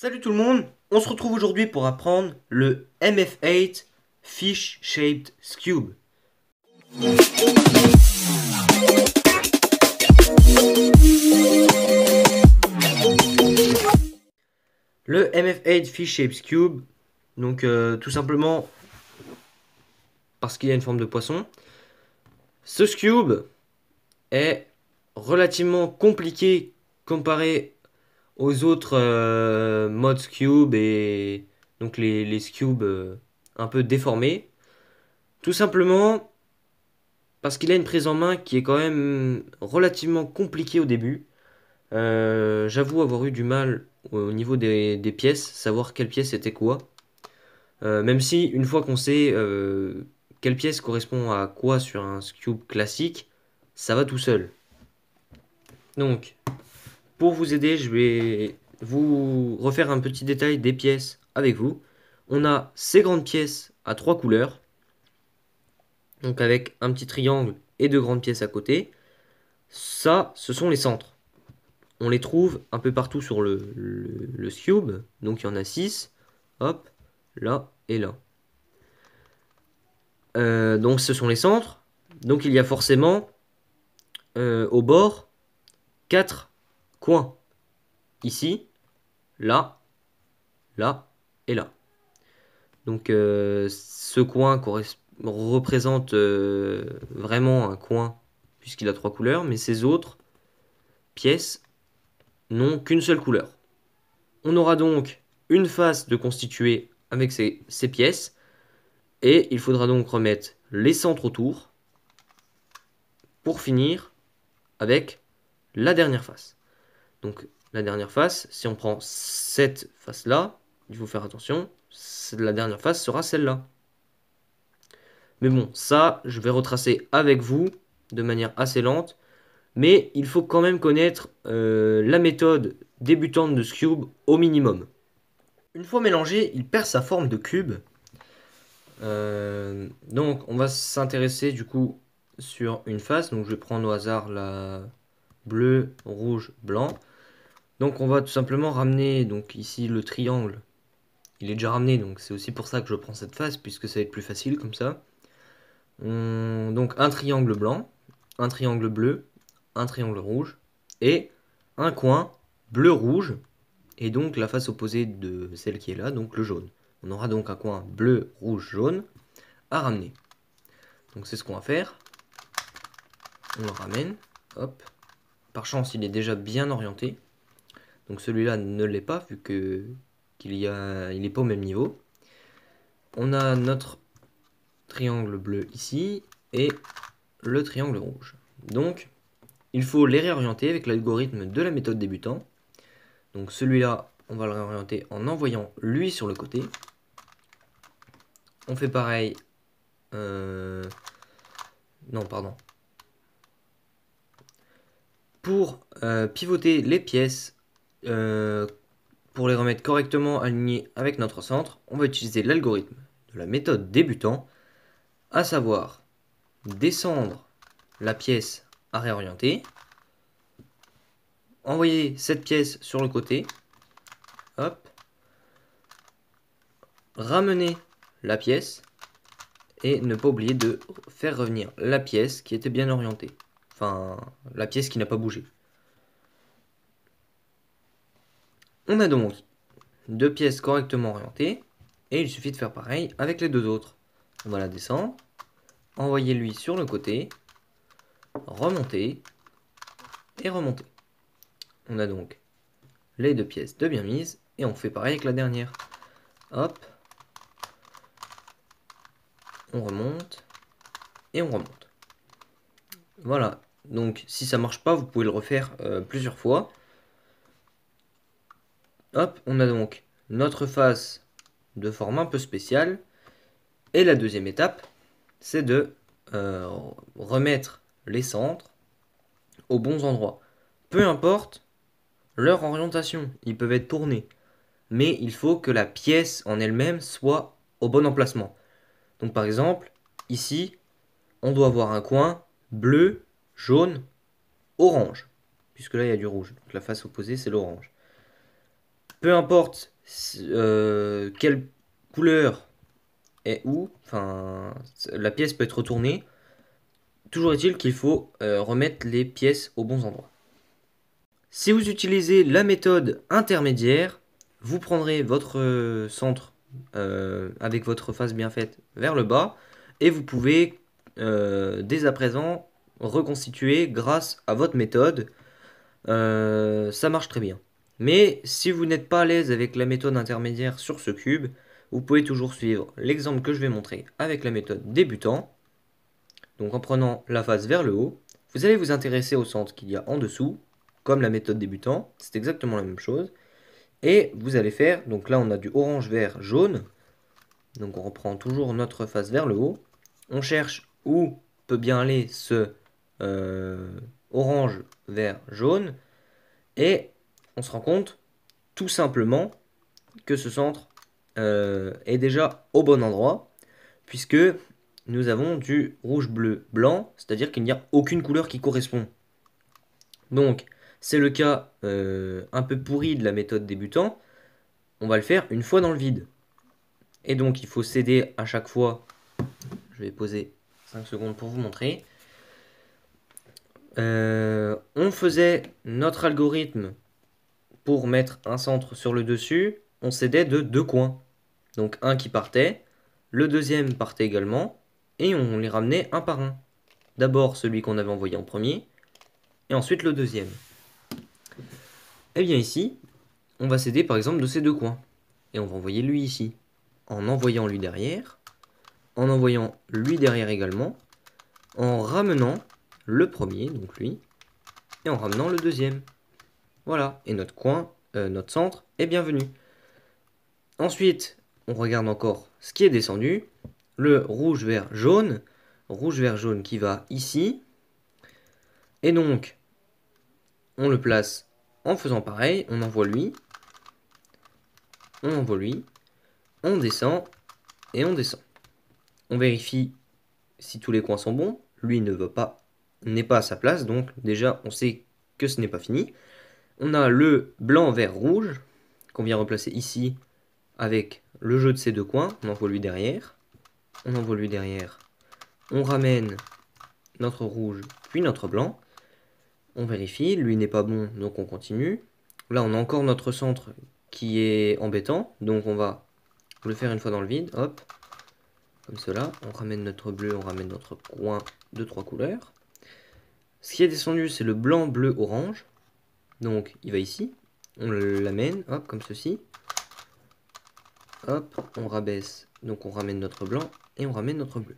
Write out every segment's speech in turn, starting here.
Salut tout le monde, on se retrouve aujourd'hui pour apprendre le MF8 Fish Shaped Cube. Le MF8 Fish Shaped Cube, donc tout simplement parce qu'il a une forme de poisson. Ce cube est relativement compliqué comparé aux autres mods cube et donc les cubes un peu déformés. Tout simplement parce qu'il a une prise en main qui est quand même relativement compliquée au début. J'avoue avoir eu du mal au niveau des pièces, savoir quelle pièce était quoi. Même si une fois qu'on sait quelle pièce correspond à quoi sur un cube classique, ça va tout seul. Donc, pour vous aider, je vais vous refaire un petit détail des pièces avec vous. On a ces grandes pièces à 3 couleurs, donc avec un petit triangle et 2 grandes pièces à côté. Ça, ce sont les centres. On les trouve un peu partout sur le cube, donc il y en a 6. Hop, là et là. Donc ce sont les centres. Donc il y a forcément au bord 4 coins. Ici, là, là et là. Donc ce coin représente vraiment un coin puisqu'il a 3 couleurs, mais ces autres pièces n'ont qu'une seule couleur. On aura donc une face de constituer avec ces pièces et il faudra donc remettre les centres autour pour finir avec la dernière face. Donc la dernière face, si on prend cette face-là, il faut faire attention, la dernière face sera celle-là. Mais bon, ça, je vais retracer avec vous de manière assez lente. Mais il faut quand même connaître la méthode débutante de ce cube au minimum. Une fois mélangé, il perd sa forme de cube. Donc on va s'intéresser du coup sur une face. Donc je vais prendre au hasard la bleu, rouge, blanc. Donc on va tout simplement ramener donc ici le triangle. Il est déjà ramené, donc c'est aussi pour ça que je prends cette face, puisque ça va être plus facile comme ça. Donc un triangle blanc, un triangle bleu, un triangle rouge, et un coin bleu-rouge, et donc la face opposée de celle qui est là, donc le jaune. On aura donc un coin bleu, rouge, jaune à ramener. Donc c'est ce qu'on va faire. On le ramène, hop. Par chance, il est déjà bien orienté. Donc celui-là ne l'est pas, vu que il n'est pas au même niveau. On a notre triangle bleu ici et le triangle rouge. Donc, il faut les réorienter avec l'algorithme de la méthode débutant. Donc celui-là, on va le réorienter en envoyant lui sur le côté. On fait pareil. Non, pardon. Pour pivoter les pièces, pour les remettre correctement alignées avec notre centre, on va utiliser l'algorithme de la méthode débutant, à savoir descendre la pièce à réorienter, envoyer cette pièce sur le côté, hop, ramener la pièce et ne pas oublier de faire revenir la pièce qui était bien orientée, enfin la pièce qui n'a pas bougé. On a donc deux pièces correctement orientées et il suffit de faire pareil avec les deux autres. On va la descendre, envoyer lui sur le côté, remonter et remonter. On a donc les deux pièces de bien mises et on fait pareil avec la dernière. Hop, on remonte et on remonte. Voilà, donc si ça marche pas, vous pouvez le refaire plusieurs fois. Hop, on a donc notre face de forme un peu spéciale. Et la deuxième étape, c'est de remettre les centres aux bons endroits. Peu importe leur orientation, ils peuvent être tournés. Mais il faut que la pièce en elle-même soit au bon emplacement. Donc par exemple, ici, on doit avoir un coin bleu, jaune, orange. Puisque là, il y a du rouge. Donc la face opposée, c'est l'orange. Peu importe quelle couleur est où. Enfin, la pièce peut être retournée. Toujours est-il qu'il faut remettre les pièces aux bons endroits. Si vous utilisez la méthode intermédiaire, vous prendrez votre centre avec votre face bien faite vers le bas et vous pouvez dès à présent reconstituer grâce à votre méthode. Ça marche très bien. Mais si vous n'êtes pas à l'aise avec la méthode intermédiaire sur ce cube, vous pouvez toujours suivre l'exemple que je vais montrer avec la méthode débutant. Donc en prenant la face vers le haut, vous allez vous intéresser au centre qu'il y a en dessous, comme la méthode débutant, c'est exactement la même chose. Et vous allez faire, donc là on a du orange, vert, jaune. Donc on reprend toujours notre face vers le haut. On cherche où peut bien aller ce orange, vert, jaune. Et on se rend compte tout simplement que ce centre est déjà au bon endroit, puisque nous avons du rouge, bleu, blanc, c'est-à-dire qu'il n'y a aucune couleur qui correspond. Donc, c'est le cas un peu pourri de la méthode débutant. On va le faire une fois dans le vide. Et donc, il faut céder à chaque fois. Je vais poser 5 secondes pour vous montrer. On faisait notre algorithme pour mettre un centre sur le dessus. On cédait de 2 coins. Donc, un qui partait, le deuxième partait également, et on les ramenait un par un. D'abord celui qu'on avait envoyé en premier, et ensuite le deuxième. Et bien ici, on va céder par exemple de ces 2 coins. Et on va envoyer lui ici. En envoyant lui derrière, en envoyant lui derrière également, en ramenant le premier, donc lui, et en ramenant le deuxième. Voilà, et notre coin, notre centre est bienvenu. Ensuite, on regarde encore ce qui est descendu. Le rouge, vert, jaune. Rouge, vert, jaune qui va ici. Et donc, on le place en faisant pareil. On envoie lui. On envoie lui. On descend. Et on descend. On vérifie si tous les coins sont bons. Lui n'est pas à sa place. Donc déjà, on sait que ce n'est pas fini. On a le blanc, vert, rouge qu'on vient replacer ici avec le jeu de ces 2 coins. On envoie lui derrière. On envoie lui derrière. On ramène notre rouge, puis notre blanc. On vérifie, lui n'est pas bon, donc on continue. Là, on a encore notre centre qui est embêtant, donc on va le faire une fois dans le vide, hop, comme cela. On ramène notre bleu, on ramène notre coin de 3 couleurs. Ce qui est descendu, c'est le blanc, bleu, orange. Donc, il va ici. On l'amène, hop, comme ceci. Hop, on rabaisse, donc on ramène notre blanc et on ramène notre bleu.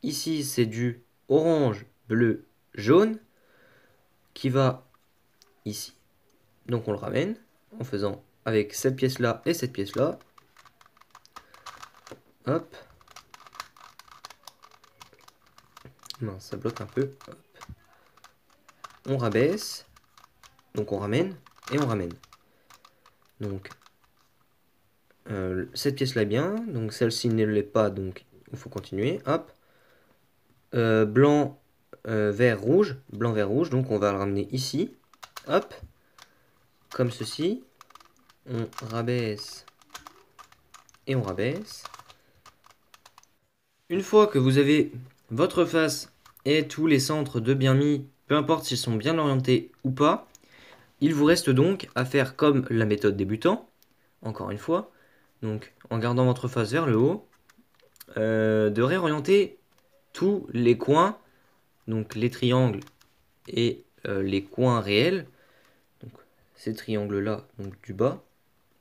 Ici, c'est du orange, bleu, jaune qui va ici. Donc on le ramène en faisant avec cette pièce-là et cette pièce-là. Hop. Non, ça bloque un peu. Hop. On rabaisse. Donc on ramène et on ramène. Donc cette pièce-là est bien. Donc celle-ci ne l'est pas, donc il faut continuer. Hop. Blanc, vert, rouge. Blanc, vert, rouge. Donc on va le ramener ici. Hop. Comme ceci. On rabaisse. Et on rabaisse. Une fois que vous avez votre face et tous les centres de bien mis, peu importe s'ils sont bien orientés ou pas, il vous reste donc à faire comme la méthode débutant, encore une fois, donc en gardant votre face vers le haut, de réorienter tous les coins, donc les triangles et les coins réels, donc ces triangles-là, donc du bas,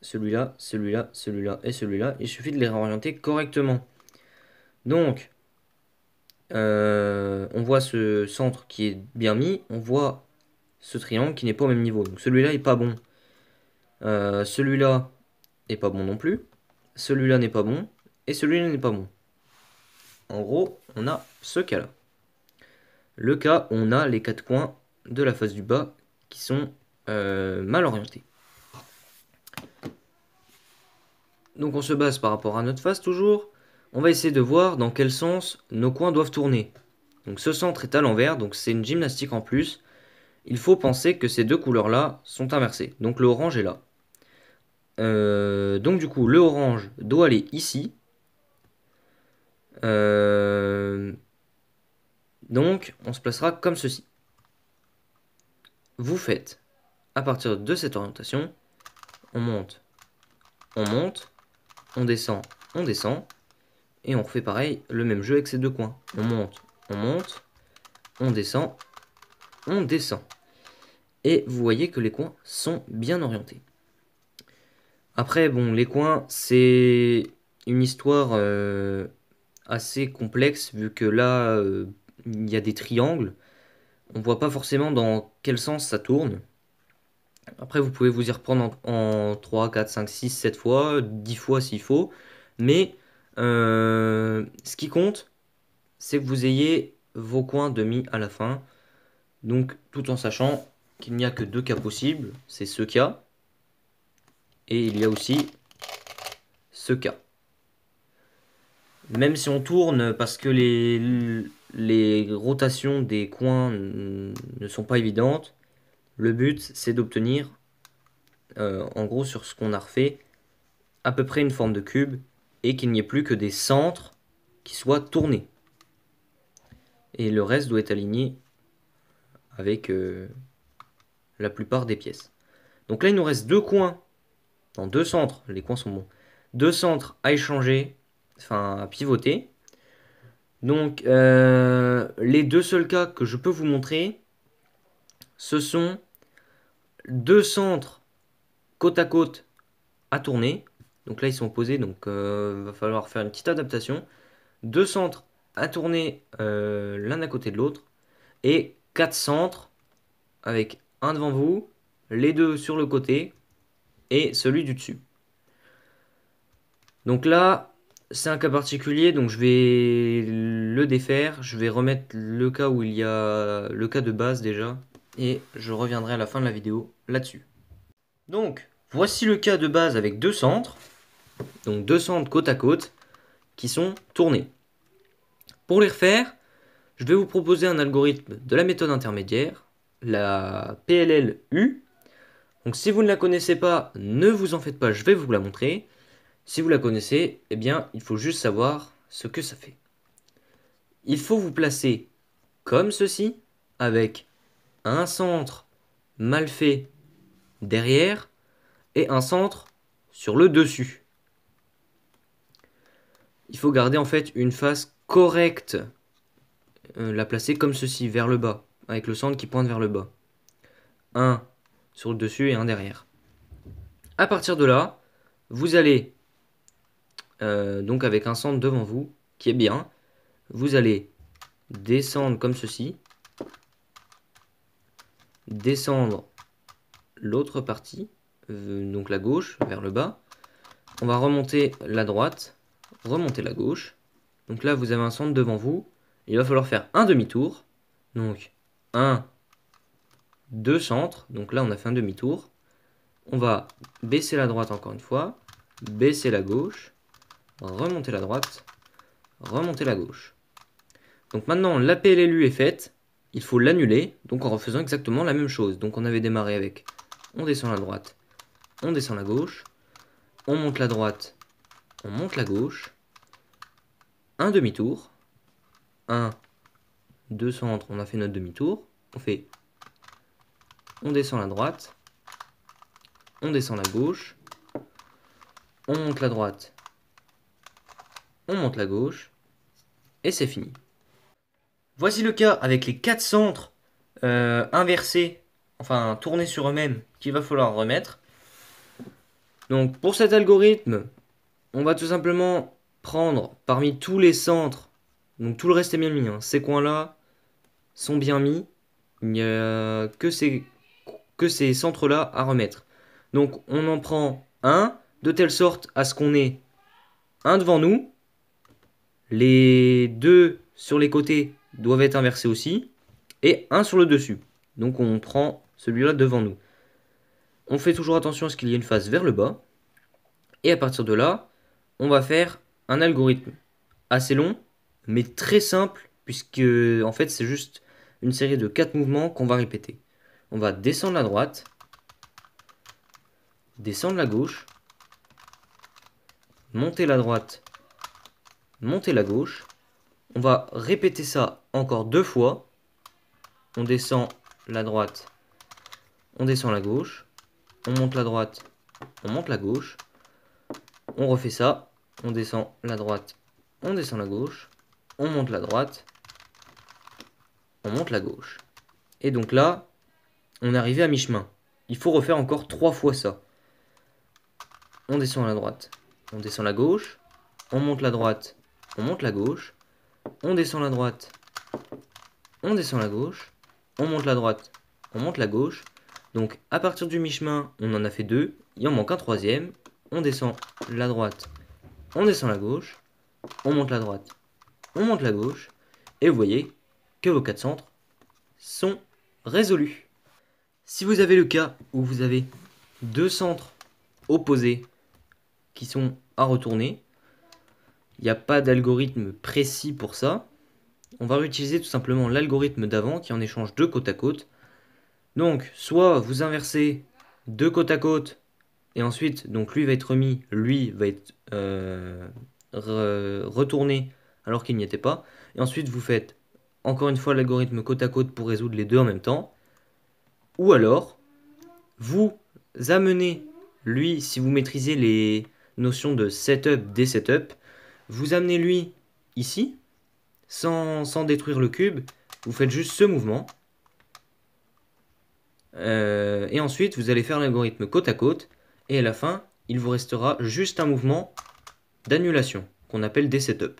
celui-là, celui-là, celui-là et celui-là, il suffit de les réorienter correctement. Donc, on voit ce centre qui est bien mis, on voit ce triangle qui n'est pas au même niveau. Donc celui-là est pas bon. Celui-là est pas bon non plus. Celui-là n'est pas bon. Et celui-là n'est pas bon. En gros, on a ce cas-là. Le cas où on a les 4 coins de la face du bas qui sont mal orientés. Donc on se base par rapport à notre face toujours. On va essayer de voir dans quel sens nos coins doivent tourner. Donc ce centre est à l'envers, donc c'est une gymnastique en plus. Il faut penser que ces 2 couleurs-là sont inversées. Donc le orange est là. Donc du coup, le orange doit aller ici. Donc, on se placera comme ceci. Vous faites, à partir de cette orientation, on monte, on descend, et on refait pareil, le même jeu avec ces deux coins. On monte, on descend, Et vous voyez que les coins sont bien orientés. Après, bon, les coins, c'est une histoire assez complexe, vu que là, il y a des triangles. On voit pas forcément dans quel sens ça tourne. Après, vous pouvez vous y reprendre en 3, 4, 5, 6, 7 fois, 10 fois s'il faut. Mais ce qui compte, c'est que vous ayez vos coins de mi à la fin. Donc, tout en sachant qu'il n'y a que deux cas possibles, c'est ce cas. Et il y a aussi ce cas. Même si on tourne parce que les rotations des coins ne sont pas évidentes, le but c'est d'obtenir, en gros sur ce qu'on a refait, à peu près une forme de cube et qu'il n'y ait plus que des centres qui soient tournés. Et le reste doit être aligné avec la plupart des pièces. Donc là il nous reste deux coins, non, deux centres, les coins sont bons, deux centres à échanger, enfin à pivoter. Donc les deux seuls cas que je peux vous montrer, ce sont deux centres côte à côte à tourner. Donc là ils sont opposés, donc il va falloir faire une petite adaptation. Deux centres à tourner l'un à côté de l'autre. Et quatre centres avec un devant vous, les deux sur le côté et celui du dessus. Donc là, c'est un cas particulier, donc je vais le défaire. Je vais remettre le cas où il y a le cas de base déjà. Et je reviendrai à la fin de la vidéo là-dessus. Donc, voici le cas de base avec deux centres. Donc deux centres côte à côte qui sont tournés. Pour les refaire, je vais vous proposer un algorithme de la méthode intermédiaire, la PLL-U. Donc si vous ne la connaissez pas, ne vous en faites pas, je vais vous la montrer. Si vous la connaissez, eh bien, il faut juste savoir ce que ça fait. Il faut vous placer comme ceci, avec un centre mal fait derrière et un centre sur le dessus. Il faut garder en fait une face correcte, la placer comme ceci, vers le bas, avec le centre qui pointe vers le bas. Un sur le dessus et un derrière. À partir de là, vous allez, donc avec un centre devant vous, qui est bien, vous allez descendre comme ceci, descendre l'autre partie, donc la gauche vers le bas. On va remonter la droite, remonter la gauche. Donc là, vous avez un centre devant vous. Il va falloir faire un demi-tour. Donc, un, deux centres. Donc là, on a fait un demi-tour. On va baisser la droite encore une fois, baisser la gauche, remonter la droite, remonter la gauche. Donc maintenant, la PLLU est faite. Il faut l'annuler, donc en refaisant exactement la même chose. Donc on avait démarré avec, on descend la droite, on descend la gauche, on monte la droite, on monte la gauche, un demi-tour, un, deux centres, on a fait notre demi-tour, on fait, on descend la droite, on descend la gauche, on monte la droite, on monte la gauche, et c'est fini. Voici le cas avec les quatre centres inversés, enfin tournés sur eux-mêmes, qu'il va falloir remettre. Donc pour cet algorithme, on va tout simplement prendre parmi tous les centres, donc tout le reste est bien mis, hein, ces coins-là sont bien mis, il n'y a que ces centres-là à remettre. Donc on en prend un, de telle sorte à ce qu'on ait un devant nous, les deux sur les côtés doivent être inversés aussi, et un sur le dessus. Donc on prend celui-là devant nous. On fait toujours attention à ce qu'il y ait une face vers le bas, et à partir de là, on va faire un algorithme assez long, mais très simple, puisque en fait c'est juste une série de 4 mouvements qu'on va répéter. On va descendre la droite, descendre la gauche, monter la droite, monter la gauche. On va répéter ça encore 2 fois. On descend la droite, on descend la gauche, on monte la droite, on monte la gauche. On refait ça, on descend la droite, on descend la gauche, on monte la droite, on monte la gauche. Et donc là, on est arrivé à mi-chemin. Il faut refaire encore 3 fois ça. On descend la droite, on descend la gauche, on monte la droite, on monte la gauche, on descend la droite, on descend la gauche, on monte la droite, on monte la gauche. Donc à partir du mi-chemin, on en a fait 2, il en manque un troisième. On descend la droite, on descend la gauche, on monte la droite, on monte la gauche, et vous voyez que vos 4 centres sont résolus. Si vous avez le cas où vous avez 2 centres opposés qui sont à retourner, il n'y a pas d'algorithme précis pour ça. On va utiliser tout simplement l'algorithme d'avant qui en échange 2 côte à côte. Donc, soit vous inversez 2 côte à côte, et ensuite, donc lui va être remis, lui va être retourné alors qu'il n'y était pas. Et ensuite, vous faites encore une fois l'algorithme côte à côte pour résoudre les deux en même temps. Ou alors, vous amenez lui, si vous maîtrisez les notions de setup, désetup, vous amenez lui ici, sans détruire le cube. Vous faites juste ce mouvement. Et ensuite, vous allez faire l'algorithme côte à côte. Et à la fin, il vous restera juste un mouvement d'annulation qu'on appelle des setup.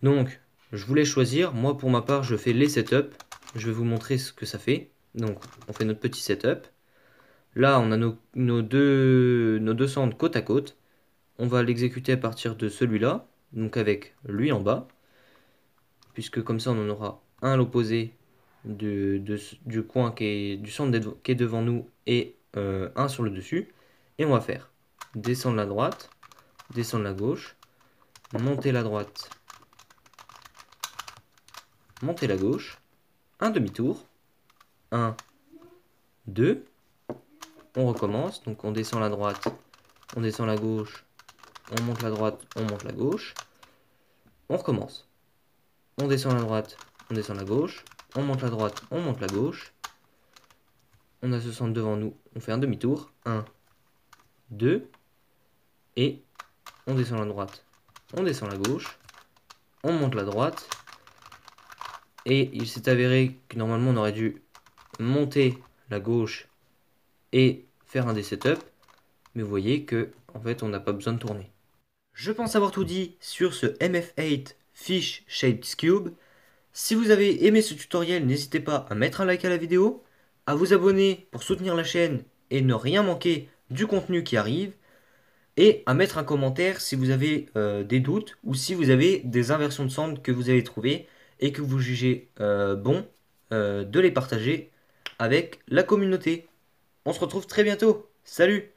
Donc, je voulais choisir. Moi, pour ma part, je fais les setup. Je vais vous montrer ce que ça fait. Donc, on fait notre petit setup. Là, on a nos deux centres côte à côte. On va l'exécuter à partir de celui-là. Donc, avec lui en bas. Puisque comme ça, on en aura un à l'opposé du coin du centre qui est devant nous et un sur le dessus. Et on va faire descendre la droite, descendre la gauche, monter la droite, monter la gauche, un demi-tour, 1, 2, on recommence, donc on descend la droite, on descend la gauche, on monte la droite, on monte la gauche, on recommence, on descend la droite, on descend la gauche, on monte la droite, on monte la gauche, on a ce centre devant nous, on fait un demi-tour, 1, 2, et on descend la droite, on descend la gauche, on monte la droite, et il s'est avéré que normalement on aurait dû monter la gauche et faire un des setups, mais vous voyez que en fait on n'a pas besoin de tourner. Je pense avoir tout dit sur ce MF8 Fish Shaped Cube. Si vous avez aimé ce tutoriel, n'hésitez pas à mettre un like à la vidéo, à vous abonner pour soutenir la chaîne et ne rien manquer du contenu qui arrive, et à mettre un commentaire si vous avez des doutes ou si vous avez des inversions de centre que vous avez trouvées et que vous jugez bon de les partager avec la communauté. On se retrouve très bientôt. Salut!